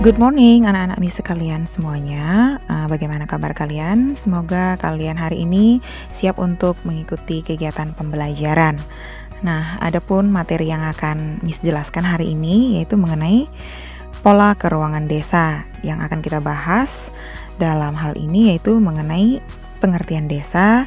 Good morning anak-anak Miss sekalian semuanya. Bagaimana kabar kalian? Semoga kalian hari ini siap untuk mengikuti kegiatan pembelajaran. Nah, adapun materi yang akan Miss jelaskan hari ini yaitu mengenai pola keruangan desa. Yang akan kita bahas dalam hal ini yaitu mengenai pengertian desa,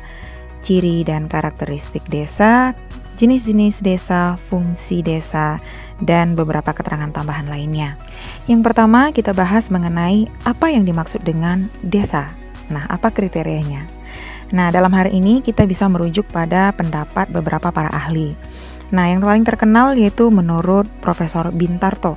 ciri dan karakteristik desa, jenis-jenis desa, fungsi desa, dan beberapa keterangan tambahan lainnya. Yang pertama kita bahas mengenai apa yang dimaksud dengan desa. Nah, apa kriterianya? Nah, dalam hari ini kita bisa merujuk pada pendapat beberapa para ahli. Nah, yang paling terkenal yaitu menurut Profesor Bintarto.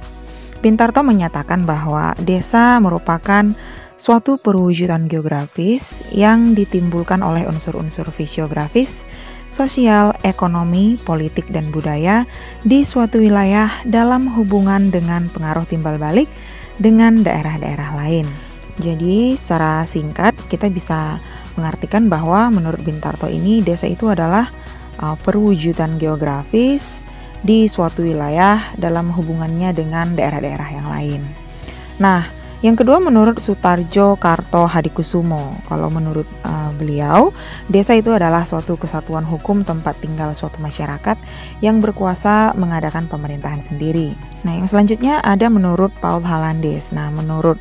Bintarto menyatakan bahwa desa merupakan suatu perwujudan geografis yang ditimbulkan oleh unsur-unsur fisiografis, sosial, ekonomi, politik, dan budaya di suatu wilayah dalam hubungan dengan pengaruh timbal balik dengan daerah-daerah lain. Jadi secara singkat kita bisa mengartikan bahwa menurut Bintarto ini desa itu adalah perwujudan geografis di suatu wilayah dalam hubungannya dengan daerah-daerah yang lain. Nah, yang kedua menurut Sutarjo Karto Hadikusumo. Kalau menurut beliau, desa itu adalah suatu kesatuan hukum tempat tinggal suatu masyarakat yang berkuasa mengadakan pemerintahan sendiri. Nah, yang selanjutnya ada menurut Paul Halandes. Nah, menurut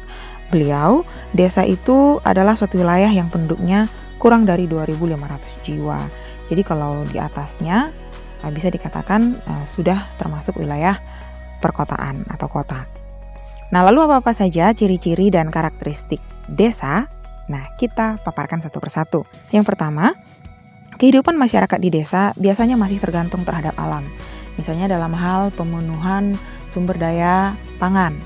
beliau, desa itu adalah suatu wilayah yang penduduknya kurang dari 2.500 jiwa. Jadi kalau di atasnya bisa dikatakan sudah termasuk wilayah perkotaan atau kota. Nah, lalu apa-apa saja ciri-ciri dan karakteristik desa? Nah, kita paparkan satu persatu. Yang pertama, kehidupan masyarakat di desa biasanya masih tergantung terhadap alam. Misalnya dalam hal pemenuhan sumber daya pangan.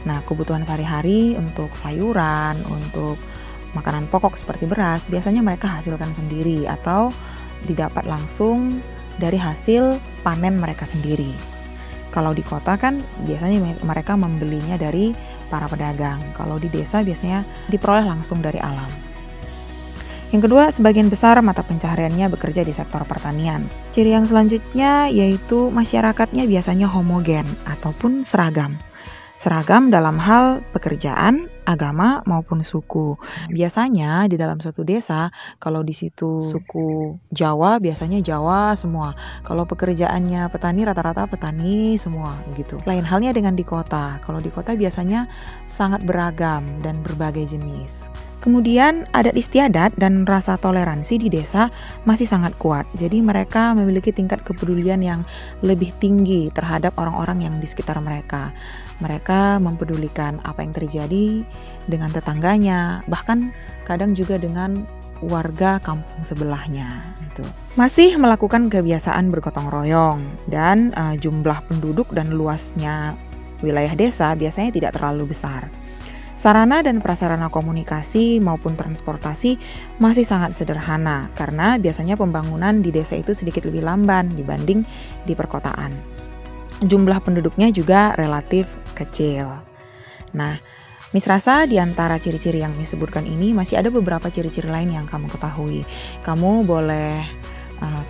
Nah, kebutuhan sehari-hari untuk sayuran, untuk makanan pokok seperti beras, biasanya mereka hasilkan sendiri atau didapat langsung dari hasil panen mereka sendiri. Kalau di kota kan biasanya mereka membelinya dari para pedagang. Kalau di desa biasanya diperoleh langsung dari alam. Yang kedua, sebagian besar mata pencahariannya bekerja di sektor pertanian. Ciri yang selanjutnya yaitu masyarakatnya biasanya homogen ataupun seragam. Seragam dalam hal pekerjaan, agama maupun suku. Biasanya di dalam suatu desa, kalau di situ suku Jawa, biasanya Jawa semua. Kalau pekerjaannya petani, rata-rata petani semua gitu. Lain halnya dengan di kota. Kalau di kota biasanya sangat beragam dan berbagai jenis. Kemudian adat istiadat dan rasa toleransi di desa masih sangat kuat. Jadi mereka memiliki tingkat kepedulian yang lebih tinggi terhadap orang-orang yang di sekitar mereka. Mereka mempedulikan apa yang terjadi dengan tetangganya, bahkan kadang juga dengan warga kampung sebelahnya. Gitu. Masih melakukan kebiasaan bergotong royong dan jumlah penduduk dan luasnya wilayah desa biasanya tidak terlalu besar. Sarana dan prasarana komunikasi maupun transportasi masih sangat sederhana karena biasanya pembangunan di desa itu sedikit lebih lamban dibanding di perkotaan. Jumlah penduduknya juga relatif kecil. Nah, Miss rasa di antara ciri-ciri yang disebutkan ini masih ada beberapa ciri-ciri lain yang kamu ketahui. Kamu boleh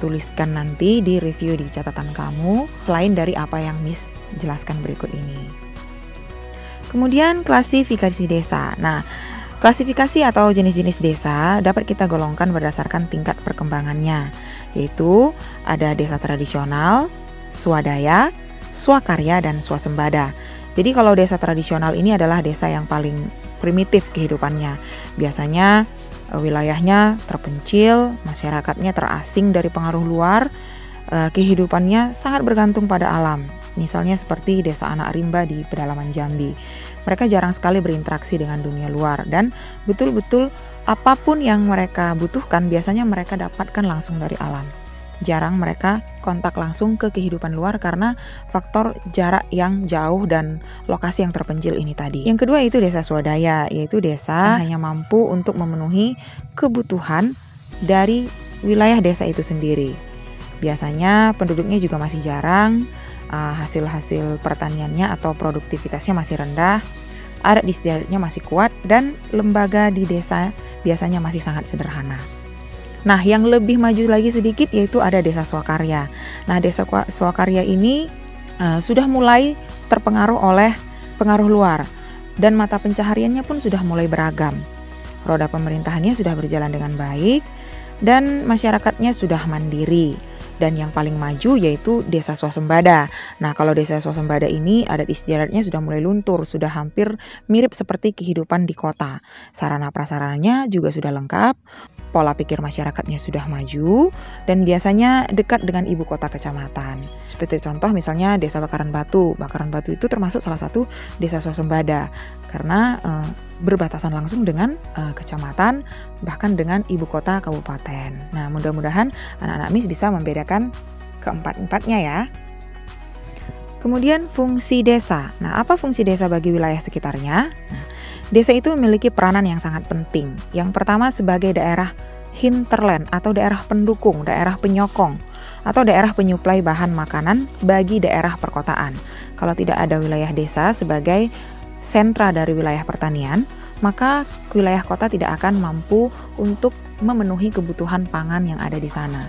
tuliskan nanti di review di catatan kamu selain dari apa yang Miss jelaskan berikut ini. Kemudian klasifikasi desa. Nah, klasifikasi atau jenis-jenis desa dapat kita golongkan berdasarkan tingkat perkembangannya, yaitu ada desa tradisional, swadaya, swakarya, dan swasembada. Jadi kalau desa tradisional ini adalah desa yang paling primitif kehidupannya. Biasanya wilayahnya terpencil, masyarakatnya terasing dari pengaruh luar, kehidupannya sangat bergantung pada alam. Misalnya seperti desa Anak Rimba di pedalaman Jambi. Mereka jarang sekali berinteraksi dengan dunia luar dan betul-betul apapun yang mereka butuhkan biasanya mereka dapatkan langsung dari alam. Jarang mereka kontak langsung ke kehidupan luar karena faktor jarak yang jauh dan lokasi yang terpencil ini tadi. Yang kedua itu desa swadaya, yaitu desa hanya mampu untuk memenuhi kebutuhan dari wilayah desa itu sendiri. Biasanya penduduknya juga masih jarang, hasil-hasil pertaniannya atau produktivitasnya masih rendah, adat istiadatnya masih kuat, dan lembaga di desa biasanya masih sangat sederhana. Nah, yang lebih maju lagi sedikit yaitu ada desa swakarya. Nah, desa swakarya ini sudah mulai terpengaruh oleh pengaruh luar. dan mata pencahariannya pun sudah mulai beragam. Roda pemerintahannya sudah berjalan dengan baik dan masyarakatnya sudah mandiri. Dan yang paling maju yaitu desa swasembada. Nah, kalau desa swasembada ini adat istiadatnya sudah mulai luntur, sudah hampir mirip seperti kehidupan di kota. Sarana prasarananya juga sudah lengkap, pola pikir masyarakatnya sudah maju, dan biasanya dekat dengan ibu kota kecamatan. Seperti contoh misalnya desa Bakaran Batu. Bakaran Batu itu termasuk salah satu desa swasembada karena berbatasan langsung dengan kecamatan, bahkan dengan ibu kota kabupaten. Nah, mudah-mudahan anak-anak MIS bisa membedakan keempat-empatnya ya. Kemudian fungsi desa. Nah, apa fungsi desa bagi wilayah sekitarnya? Nah, desa itu memiliki peranan yang sangat penting. Yang pertama sebagai daerah hinterland atau daerah pendukung, daerah penyokong, atau daerah penyuplai bahan makanan bagi daerah perkotaan. Kalau tidak ada wilayah desa sebagai sentra dari wilayah pertanian, maka wilayah kota tidak akan mampu untuk memenuhi kebutuhan pangan yang ada di sana.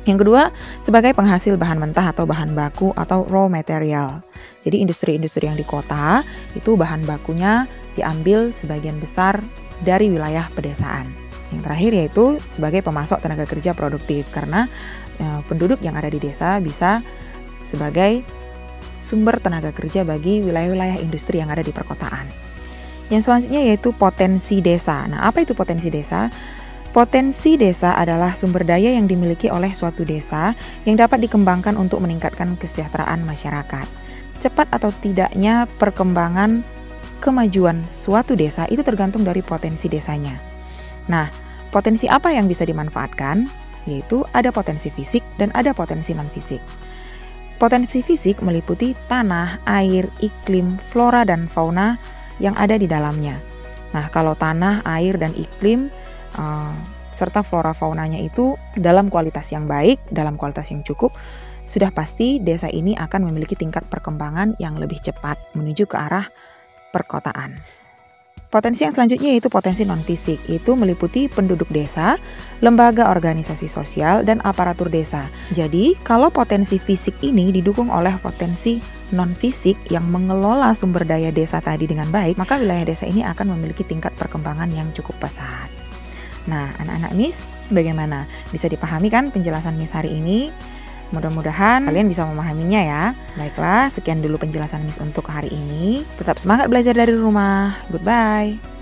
Yang kedua, sebagai penghasil bahan mentah atau bahan baku atau raw material. Jadi industri-industri yang di kota itu bahan bakunya diambil sebagian besar dari wilayah pedesaan. Yang terakhir yaitu sebagai pemasok tenaga kerja produktif karena penduduk yang ada di desa bisa sebagai sumber tenaga kerja bagi wilayah-wilayah industri yang ada di perkotaan. Yang selanjutnya yaitu potensi desa. Nah, apa itu potensi desa? Potensi desa adalah sumber daya yang dimiliki oleh suatu desa yang dapat dikembangkan untuk meningkatkan kesejahteraan masyarakat. Cepat atau tidaknya perkembangan kemajuan suatu desa itu tergantung dari potensi desanya. Nah, potensi apa yang bisa dimanfaatkan? Yaitu ada potensi fisik dan ada potensi non-fisik. Potensi fisik meliputi tanah, air, iklim, flora, dan fauna yang ada di dalamnya. Nah, kalau tanah, air, dan iklim serta flora faunanya itu dalam kualitas yang baik, dalam kualitas yang cukup, sudah pasti desa ini akan memiliki tingkat perkembangan yang lebih cepat menuju ke arah perkotaan. Potensi yang selanjutnya yaitu potensi non-fisik, itu meliputi penduduk desa, lembaga organisasi sosial, dan aparatur desa. Jadi, kalau potensi fisik ini didukung oleh potensi non-fisik yang mengelola sumber daya desa tadi dengan baik, maka wilayah desa ini akan memiliki tingkat perkembangan yang cukup pesat. Nah, anak-anak MIS, bagaimana? Bisa dipahami kan penjelasan MIS hari ini? Mudah-mudahan kalian bisa memahaminya ya. Baiklah, sekian dulu penjelasan MIS untuk hari ini. Tetap semangat belajar dari rumah. Goodbye.